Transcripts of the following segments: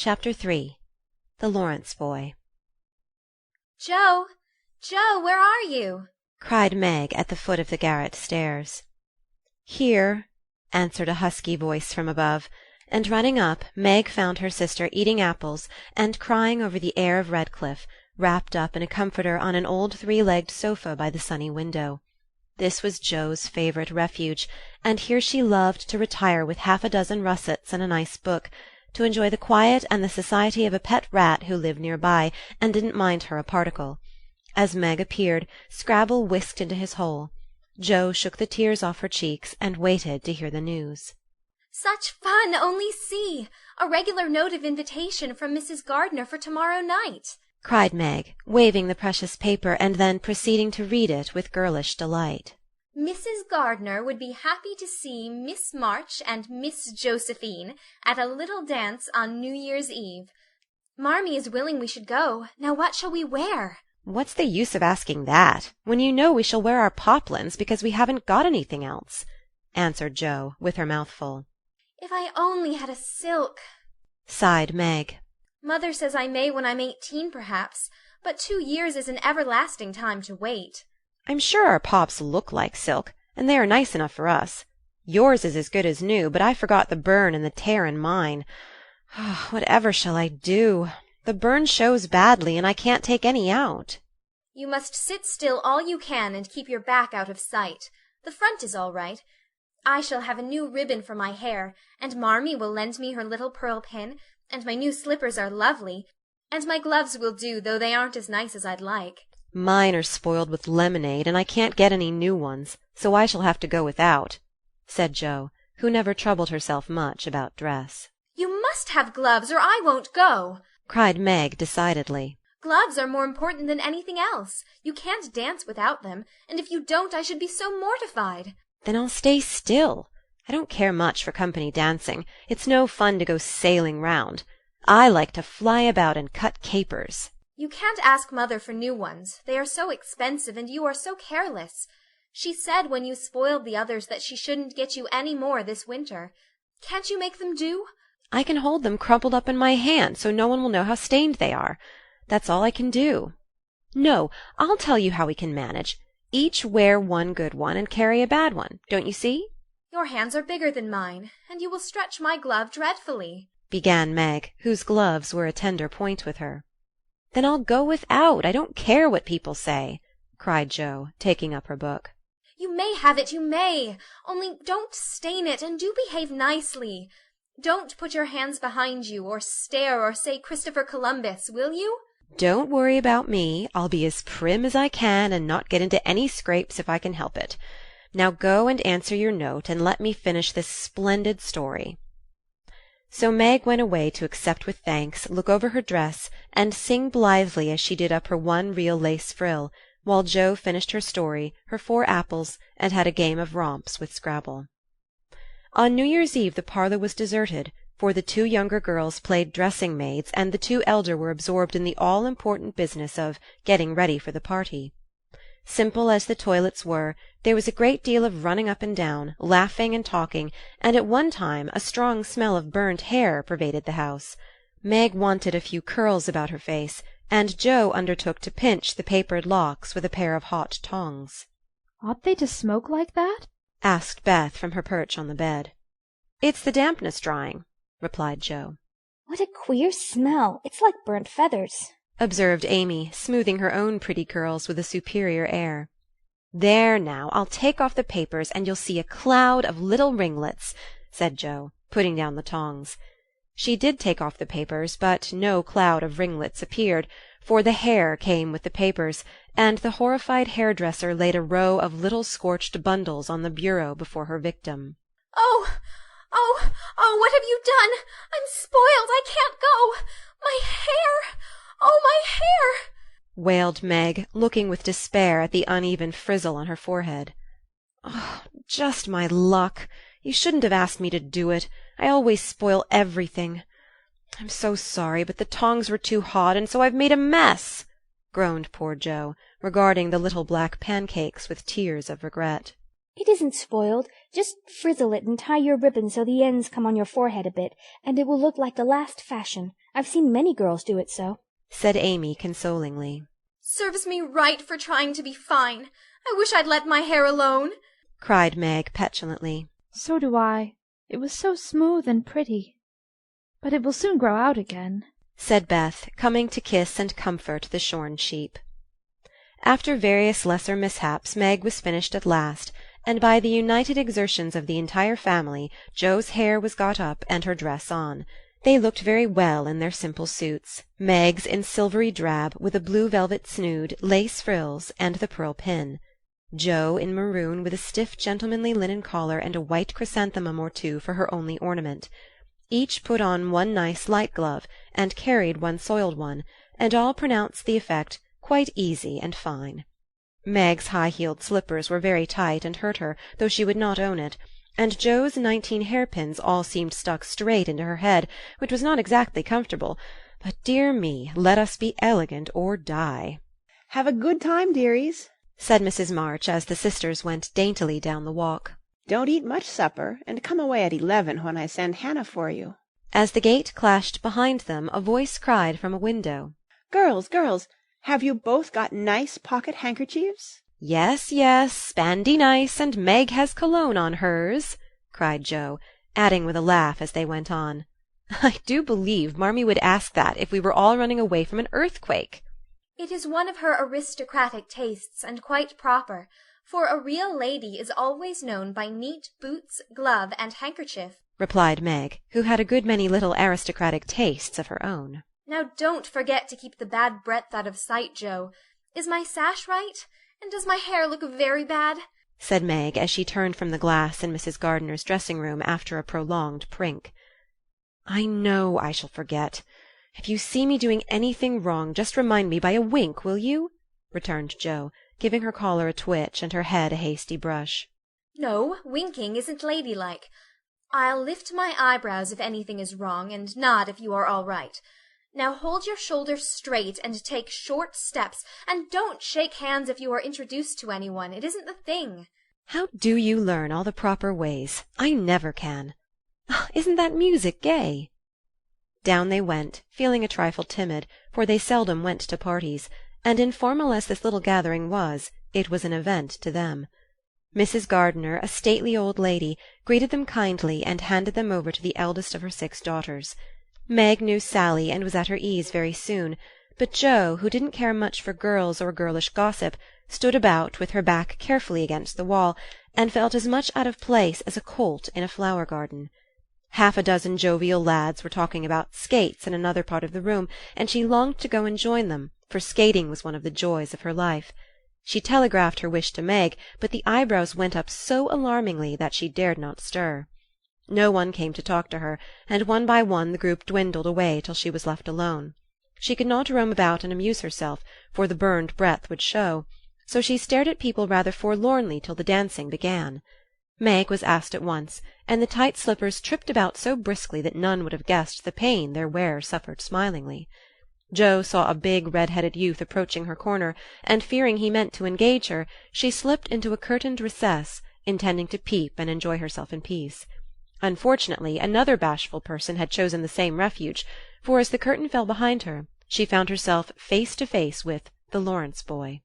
Chapter 3 The Laurence Boy "Joe! Joe, where are you?" cried Meg at the foot of the garret stairs. "Here," answered a husky voice from above, and running up, Meg found her sister eating apples and crying over the heir of Redcliffe, wrapped up in a comforter on an old three-legged sofa by the sunny window. This was Joe's favourite refuge, and here she loved to retire with half a dozen russets and a nice book, to enjoy the quiet and the society of a pet rat who lived near by and didn't mind her a particle. As Meg appeared, Scrabble whisked into his hole. Joe shook the tears off her cheeks and waited to hear the news. "Such fun! Only see! A regular note of invitation from Mrs. Gardner for tomorrow night," cried Meg, waving the precious paper and then proceeding to read it with girlish delight. "Mrs. Gardner would be happy to see Miss March and Miss Josephine at a little dance on New Year's Eve. Marmee is willing we should go. Now what shall we wear?" "What's the use of asking that, when you know we shall wear our poplins because we haven't got anything else?" answered Joe, with her mouth full. "If I only had a silk," sighed Meg. "Mother says I may when I'm 18, perhaps, but 2 years is an everlasting time to wait." "I'm sure our pops look like silk, and they are nice enough for us. Yours is as good as new, but I forgot the burn and the tear in mine. Whatever shall I do? The burn shows badly, and I can't take any out." "You must sit still all you can and keep your back out of sight. The front is all right. I shall have a new ribbon for my hair, and Marmee will lend me her little pearl pin, and my new slippers are lovely, and my gloves will do, though they aren't as nice as I'd like." "Mine are spoiled with lemonade, and I can't get any new ones, so I shall have to go without," said Joe, who never troubled herself much about dress. "You must have gloves, or I won't go," cried Meg decidedly. "Gloves are more important than anything else. You can't dance without them, and if you don't I should be so mortified." "Then I'll stay still. I don't care much for company dancing. It's no fun to go sailing round. I like to fly about and cut capers." "You can't ask Mother for new ones. They are so expensive, and you are so careless. She said when you spoiled the others that she shouldn't get you any more this winter. Can't you make them do?" "I can hold them crumpled up in my hand so no one will know how stained they are. That's all I can do. No, I'll tell you how we can manage. Each wear one good one and carry a bad one, don't you see?" "Your hands are bigger than mine, and you will stretch my glove dreadfully," began Meg, whose gloves were a tender point with her. "Then I'll go without. I don't care what people say," cried Joe, taking up her book. "You may have it, you may. Only don't stain it, and do behave nicely. Don't put your hands behind you, or stare, or say Christopher Columbus, will you?" "Don't worry about me. I'll be as prim as I can and not get into any scrapes if I can help it. Now go and answer your note, and let me finish this splendid story." So Meg went away to accept with thanks, look over her dress, and sing blithely as she did up her one real lace frill, while Joe finished her story, her 4 apples, and had a game of romps with Scrabble. On New Year's Eve the parlour was deserted, for the 2 younger girls played dressing maids, and the 2 elder were absorbed in the all-important business of getting ready for the party. Simple as the toilets were, there was a great deal of running up and down, laughing and talking, and at one time a strong smell of burnt hair pervaded the house. Meg wanted a few curls about her face, and Joe undertook to pinch the papered locks with a pair of hot tongs. "Ought they to smoke like that?" asked Beth from her perch on the bed. "It's the dampness drying," replied Joe. "What a queer smell! It's like burnt feathers," observed Amy, smoothing her own pretty curls with a superior air. "There now, I'll take off the papers, and you'll see a cloud of little ringlets," said Joe, putting down the tongs. She did take off the papers, but no cloud of ringlets appeared, for the hair came with the papers, and the horrified hairdresser laid a row of little scorched bundles on the bureau before her victim. "Oh, oh, oh, what have you done? I'm spoiled. I can't go. My hair! Oh, my hair!" wailed Meg, looking with despair at the uneven frizzle on her forehead. "Oh, just my luck. You shouldn't have asked me to do it. I always spoil everything. I'm so sorry, but the tongs were too hot, and so I've made a mess," groaned poor Joe, regarding the little black pancakes with tears of regret. It isn't spoiled. Just frizzle it and tie your ribbon so the ends come on your forehead a bit, and it will look like the last fashion. I've seen many girls do it so," said Amy consolingly. Serves me right for trying to be fine. I wish I'd let my hair alone, cried Meg petulantly. So do I. It was so smooth and pretty. But it will soon grow out again, said Beth, coming to kiss and comfort the shorn sheep. After various lesser mishaps, Meg was finished at last, and by the united exertions of the entire family, Jo's hair was got up and her dress on. They looked very well in their simple suits, Meg's in silvery drab, with a blue velvet snood, lace frills, and the pearl pin. Jo in maroon, with a stiff gentlemanly linen collar and a white chrysanthemum or two for her only ornament. Each put on one nice light glove, and carried one soiled one, and all pronounced the effect quite easy and fine. Meg's high-heeled slippers were very tight and hurt her, though she would not own it, and Jo's 19 hairpins all seemed stuck straight into her head, which was not exactly comfortable, but dear me, let us be elegant or die. "Have a good time, dearies," said Mrs. March as the sisters went daintily down the walk. "Don't eat much supper, and come away at 11 when I send Hannah for you." As the gate clashed behind them, a voice cried from a window, "Girls, girls, have you both got nice pocket handkerchiefs?" "Yes, yes, spandy nice, and Meg has cologne on hers," cried Jo, adding with a laugh as they went on, "I do believe Marmee would ask that if we were all running away from an earthquake." It is one of her aristocratic tastes, and quite proper, for a real lady is always known by neat boots, glove, and handkerchief, replied Meg, who had a good many little aristocratic tastes of her own. Now don't forget to keep the bad breadth out of sight, Jo. Is my sash right? And does my hair look very bad? said Meg as she turned from the glass in Mrs. Gardiner's dressing-room after a prolonged prink. "I know I shall forget. If you see me doing anything wrong, just remind me by a wink, will you?" returned Jo, giving her collar a twitch and her head a hasty brush. No, winking isn't ladylike. I'll lift my eyebrows if anything is wrong, and nod if you are all right. Now hold your shoulders straight and take short steps, and don't shake hands if you are introduced to anyone. It isn't the thing. How do you learn all the proper ways? I never can. Isn't that music gay? Down they went, feeling a trifle timid, for they seldom went to parties, and informal as this little gathering was, it was an event to them. Mrs. Gardiner, a stately old lady, greeted them kindly and handed them over to the eldest of her 6 daughters. Meg knew Sally and was at her ease very soon, but Jo, who didn't care much for girls or girlish gossip, stood about with her back carefully against the wall, and felt as much out of place as a colt in a flower-garden. Half a dozen jovial lads were talking about skates in another part of the room, and she longed to go and join them, for skating was one of the joys of her life. She telegraphed her wish to Meg, but the eyebrows went up so alarmingly that she dared not stir. No one came to talk to her, and one by one the group dwindled away till she was left alone. She could not roam about and amuse herself, for the burned breath would show, so she stared at people rather forlornly till the dancing began. Meg was asked at once, and the tight slippers tripped about so briskly that none would have guessed the pain their wearer suffered smilingly. Jo saw a big red-headed youth approaching her corner, and fearing he meant to engage her, she slipped into a curtained recess, intending to peep and enjoy herself in peace. Unfortunately, another bashful person had chosen the same refuge, for as the curtain fell behind her, she found herself face to face with the Laurence Boy.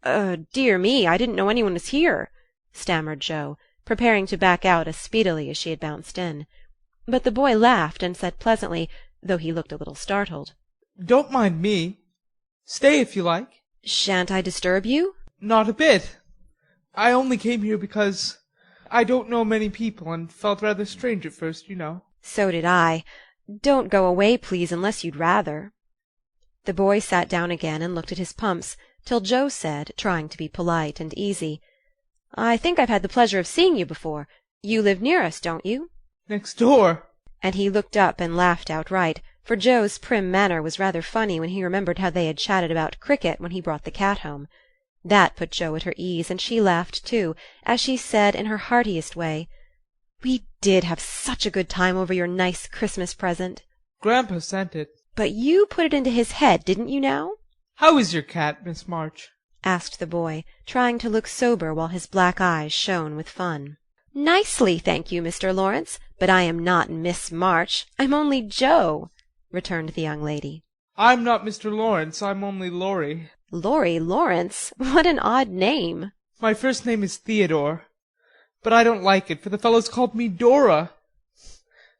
"Dear me, I didn't know anyone was here," stammered Jo, preparing to back out as speedily as she had bounced in. But the boy laughed and said pleasantly, though he looked a little startled, "Don't mind me. Stay if you like." "Shan't I disturb you?" "Not a bit. I only came here because I don't know many people and felt rather strange at first, you know." "So did I. Don't go away, please, unless you'd rather." The boy sat down again and looked at his pumps, till Jo said, trying to be polite and easy, "I think I've had the pleasure of seeing you before. You live near us, don't you?" "Next door." And he looked up and laughed outright, for Jo's prim manner was rather funny when he remembered how they had chatted about cricket when he brought the cat home. That put Jo at her ease, and she laughed too, as she said in her heartiest way, "We did have such a good time over your nice Christmas present." "Grandpa sent it." "But you put it into his head, didn't you now?" "How is your cat, Miss March?" asked the boy, trying to look sober while his black eyes shone with fun. Nicely, thank you, Mr. Laurence, but I am not Miss March. I'm only Jo, returned the young lady. I'm not Mr. Laurence, I'm only Laurie. Laurie Lawrence? What an odd name. My first name is Theodore, but I don't like it, for the fellows called me Dora.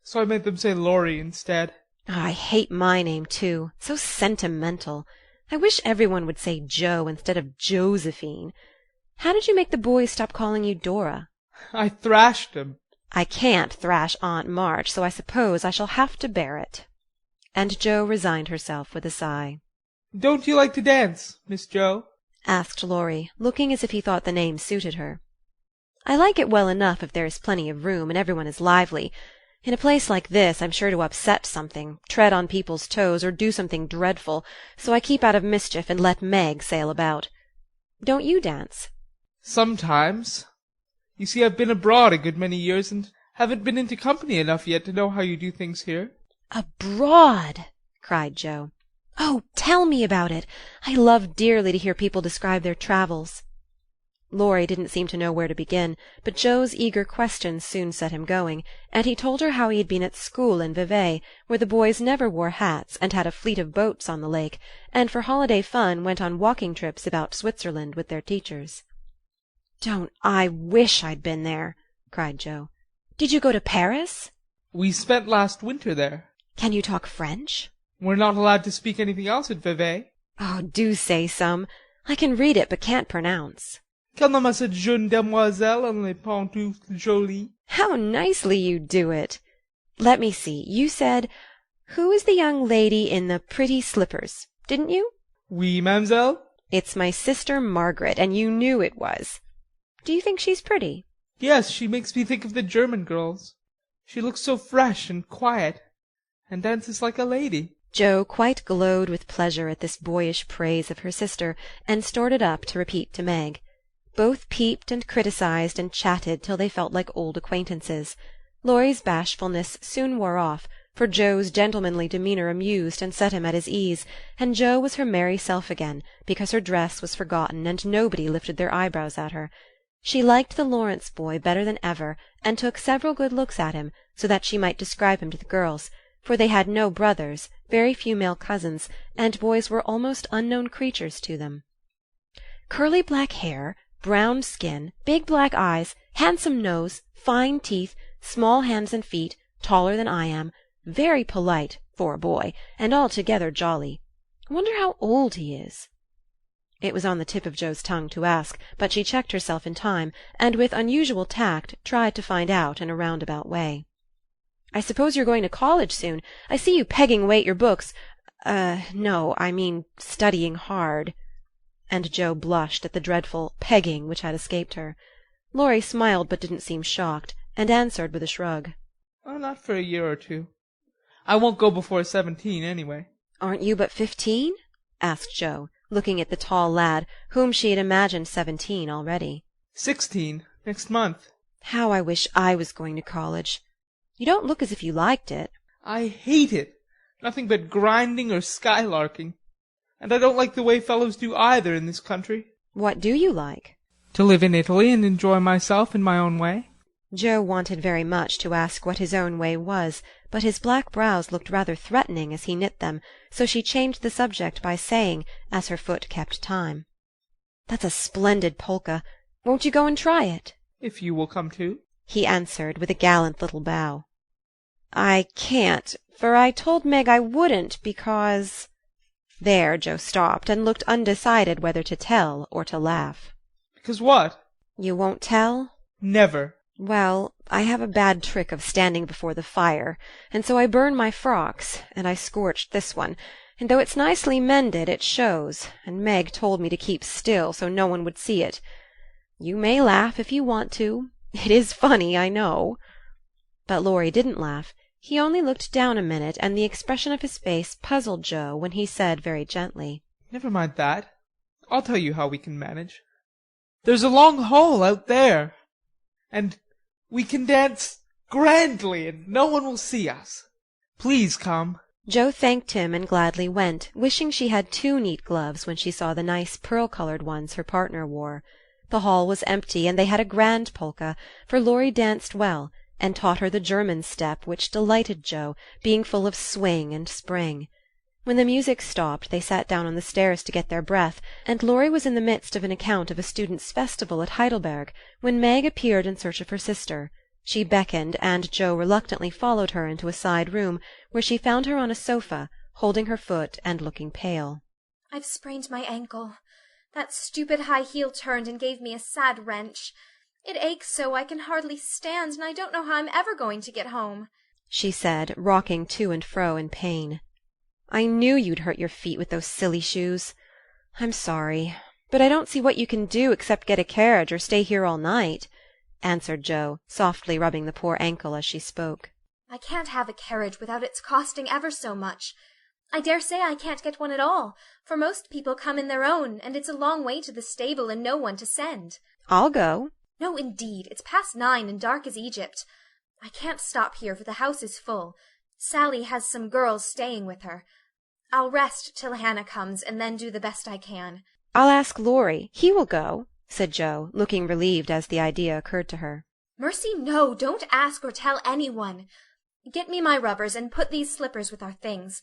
So I made them say Laurie instead. I hate my name, too. So sentimental. I wish everyone would say Jo instead of Josephine. How did you make the boys stop calling you Dora? I thrashed them. I can't thrash Aunt March, so I suppose I shall have to bear it. And Jo resigned herself with a sigh. Don't you like to dance, Miss Jo? Asked Laurie, looking as if he thought the name suited her. I like it well enough if there is plenty of room and everyone is lively. In a place like this I'm sure to upset something, tread on people's toes, or do something dreadful, so I keep out of mischief and let Meg sail about. Don't you dance? Sometimes. You see, I've been abroad a good many years and haven't been into company enough yet to know how you do things here. Abroad! Cried Jo. Oh, tell me about it. I love dearly to hear people describe their travels. Laurie didn't seem to know where to begin, but Jo's eager questions soon set him going, and he told her how he had been at school in Vevey, where the boys never wore hats and had a fleet of boats on the lake, and for holiday fun went on walking trips about Switzerland with their teachers. Don't I wish I'd been there, cried Jo. Did you go to Paris? We spent last winter there. Can you talk French? We're not allowed to speak anything else at Vevey. Oh, do say some. I can read it but can't pronounce. Quel nom a cette jeune demoiselle en les pantoufles jolies? How nicely you do it. Let me see. You said, who is the young lady in the pretty slippers, didn't you? Oui, mademoiselle. It's my sister Margaret, and you knew it was. Do you think she's pretty? Yes, she makes me think of the German girls. She looks so fresh and quiet, and dances like a lady. Jo quite glowed with pleasure at this boyish praise of her sister, and started up to repeat to Meg. Both peeped and criticized and chatted till they felt like old acquaintances. Laurie's bashfulness soon wore off, for Jo's gentlemanly demeanour amused and set him at his ease, and Jo was her merry self again, because her dress was forgotten and nobody lifted their eyebrows at her. She liked the Laurence boy better than ever, and took several good looks at him, so that she might describe him to the girls, for they had no brothers, very few male cousins, and boys were almost unknown creatures to them. Curly black hair, brown skin, big black eyes, handsome nose, fine teeth, small hands and feet, taller than I am, very polite, for a boy, and altogether jolly. I wonder how old he is. It was on the tip of Jo's tongue to ask, but she checked herself in time, and with unusual tact tried to find out in a roundabout way. I suppose you're going to college soon. I see you pegging away at your books. No, I mean studying hard. And Jo blushed at the dreadful pegging which had escaped her. Laurie smiled but didn't seem shocked, and answered with a shrug. Oh, not for a year or two. I won't go before 17, anyway. Aren't you but 15? Asked Jo, looking at the tall lad, whom she had imagined 17 already. 16, next month. How I wish I was going to college. You don't look as if you liked it. I hate it. Nothing but grinding or skylarking. And I don't like the way fellows do either in this country. What do you like? To live in Italy and enjoy myself in my own way. Jo wanted very much to ask what his own way was, but his black brows looked rather threatening as he knit them, so she changed the subject by saying, as her foot kept time, "That's a splendid polka. Won't you go and try it?" If you will come too. He answered with a gallant little bow. "I can't, for I told Meg I wouldn't because—" There Jo stopped and looked undecided whether to tell or to laugh. Because what? You won't tell? Never. Well, I have a bad trick of standing before the fire, and so I burn my frocks, and I scorched this one, and though it's nicely mended, it shows, and Meg told me to keep still so no one would see it. You may laugh if you want to. It is funny, I know." But Laurie didn't laugh. He only looked down a minute, and the expression of his face puzzled Jo when he said very gently, Never mind that. I'll tell you how we can manage. There's a long hall out there, and we can dance grandly, and no one will see us. Please come. Jo thanked him and gladly went, wishing she had 2 neat gloves when she saw the nice pearl-coloured ones her partner wore. The hall was empty, and they had a grand polka, for Laurie danced well, and taught her the German step, which delighted Jo, being full of swing and spring. When the music stopped, they sat down on the stairs to get their breath, and Laurie was in the midst of an account of a students' festival at Heidelberg, when Meg appeared in search of her sister. She beckoned, and Jo reluctantly followed her into a side room, where she found her on a sofa, holding her foot and looking pale. "I've sprained my ankle. That stupid high heel turned and gave me a sad wrench. It aches so I can hardly stand, and I don't know how I'm ever going to get home," she said, rocking to and fro in pain. "I knew you'd hurt your feet with those silly shoes. I'm sorry, but I don't see what you can do except get a carriage or stay here all night," answered Jo, softly rubbing the poor ankle as she spoke. "I can't have a carriage without its costing ever so much. I dare say I can't get one at all, for most people come in their own, and it's a long way to the stable and no one to send." "I'll go." "No, indeed. It's past 9 and dark as Egypt. I can't stop here, for the house is full. Sally has some girls staying with her. I'll rest till Hannah comes, and then do the best I can." "I'll ask Laurie. He will go," said Jo, looking relieved as the idea occurred to her. "Mercy, no! Don't ask or tell anyone. Get me my rubbers, and put these slippers with our things.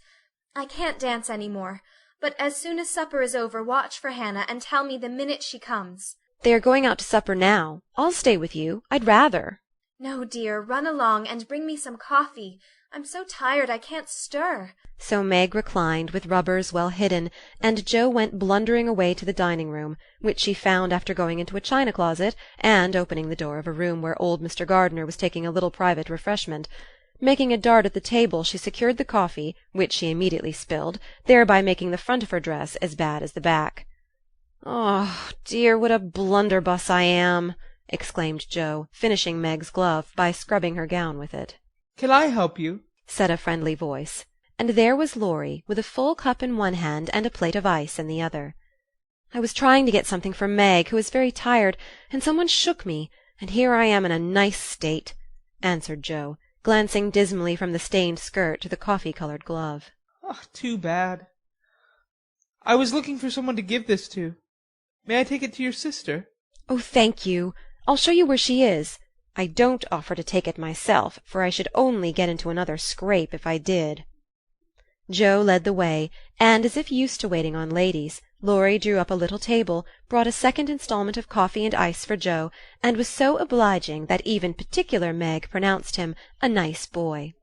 I can't dance any more, but as soon as supper is over, watch for Hannah, and tell me the minute she comes." "They are going out to supper now. I'll stay with you. I'd rather." "No, dear, run along, and bring me some coffee. I'm so tired I can't stir." So Meg reclined, with rubbers well hidden, and Jo went blundering away to the dining-room, which she found after going into a china closet, and opening the door of a room where old Mr. Gardiner was taking a little private refreshment. Making a dart at the table, she secured the coffee, which she immediately spilled, thereby making the front of her dress as bad as the back. "Oh, dear, what a blunderbuss I am!" exclaimed Jo, finishing Meg's glove by scrubbing her gown with it. Can I help you? Said a friendly voice, and there was Laurie, with a full cup in one hand and a plate of ice in the other. "I was trying to get something for Meg, who is very tired, and someone shook me, and here I am in a nice state," answered Jo, glancing dismally from the stained skirt to the coffee-coloured glove. Oh, too bad. I was looking for someone to give this to. May I take it to your sister? "Oh, thank you. I'll show you where she is. I don't offer to take it myself, for I should only get into another scrape if I did." Jo led the way, and, as if used to waiting on ladies, Laurie drew up a little table, brought a second instalment of coffee and ice for Jo, and was so obliging that even particular Meg pronounced him a nice boy.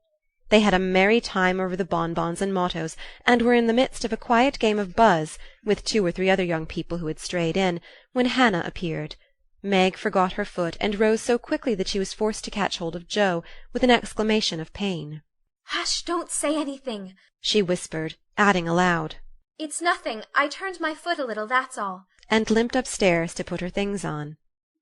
They had a merry time over the bonbons and mottos, and were in the midst of a quiet game of buzz, with 2 or 3 other young people who had strayed in, when Hannah appeared. Meg forgot her foot, and rose so quickly that she was forced to catch hold of Jo, with an exclamation of pain. "Hush, don't say anything," she whispered, adding aloud, "It's nothing. I turned my foot a little, that's all," and limped upstairs to put her things on.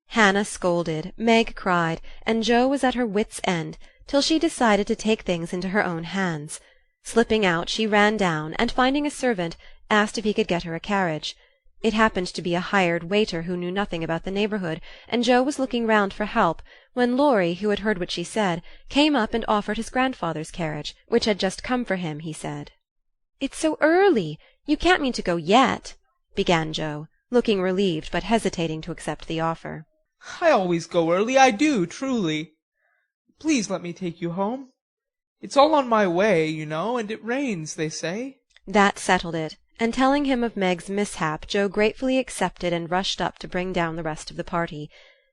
Hannah scolded, Meg cried, and Jo was at her wits' end, till she decided to take things into her own hands. Slipping out, she ran down, and finding a servant, asked if he could get her a carriage. It happened to be a hired waiter who knew nothing about the neighbourhood, and Jo was looking round for help, when Laurie, who had heard what she said, came up and offered his grandfather's carriage, which had just come for him, he said. "It's so early. You can't mean to go yet," began Jo, looking relieved but hesitating to accept the offer. I always go early, I do, truly. Please let me take you home. It's all on my way, you know, and it rains, they say. That settled it, and telling him of Meg's mishap, Jo gratefully accepted and rushed up to bring down the rest of the party.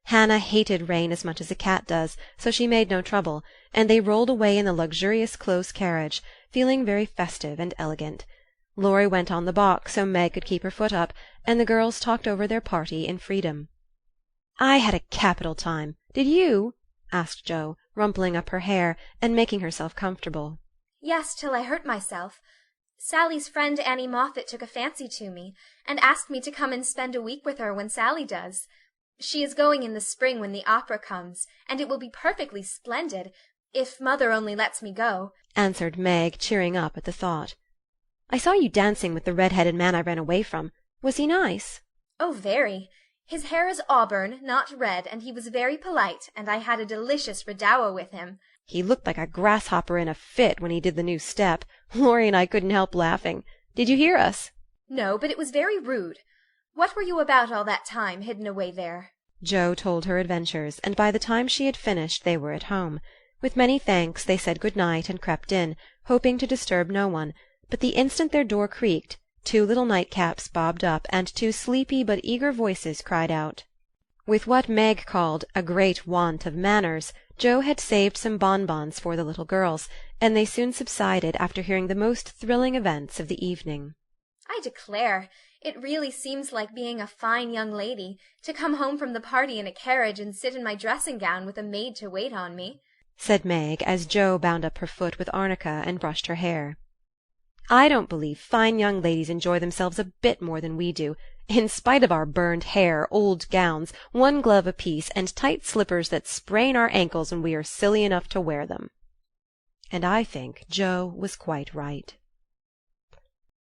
Hannah hated rain as much as a cat does, so she made no trouble, and they rolled away in the luxurious close carriage, feeling very festive and elegant. Laurie went on the box so Meg could keep her foot up, and the girls talked over their party in freedom. "I had a capital time. Did you?" asked Jo, rumpling up her hair and making herself comfortable. "Yes, till I hurt myself. Sally's friend Annie Moffat took a fancy to me, and asked me to come and spend a week with her when Sally does. She is going in the spring when the opera comes, and it will be perfectly splendid, if mother only lets me go," answered Meg, cheering up at the thought. "I saw you dancing with the red-headed man I ran away from. Was he nice?" "Oh, very. His hair is auburn, not red, and he was very polite, and I had a delicious redowa with him." He looked like a grasshopper in a fit when he did the new step. Laurie and I couldn't help laughing. Did you hear us?" No, but it was very rude. What were you about all that time, hidden away there? Jo told her adventures, and by the time she had finished they were at home. With many thanks they said good night and crept in, hoping to disturb no one, but the instant their door creaked, 2 little nightcaps bobbed up, and 2 sleepy but eager voices cried out. With what Meg called a great want of manners, Jo had saved some bonbons for the little girls, and they soon subsided after hearing the most thrilling events of the evening. I declare, it really seems like being a fine young lady, to come home from the party in a carriage and sit in my dressing-gown with a maid to wait on me, said Meg, as Jo bound up her foot with arnica and brushed her hair. I don't believe fine young ladies enjoy themselves a bit more than we do, in spite of our burned hair, old gowns, 1 glove apiece, and tight slippers that sprain our ankles when we are silly enough to wear them. And I think Jo was quite right.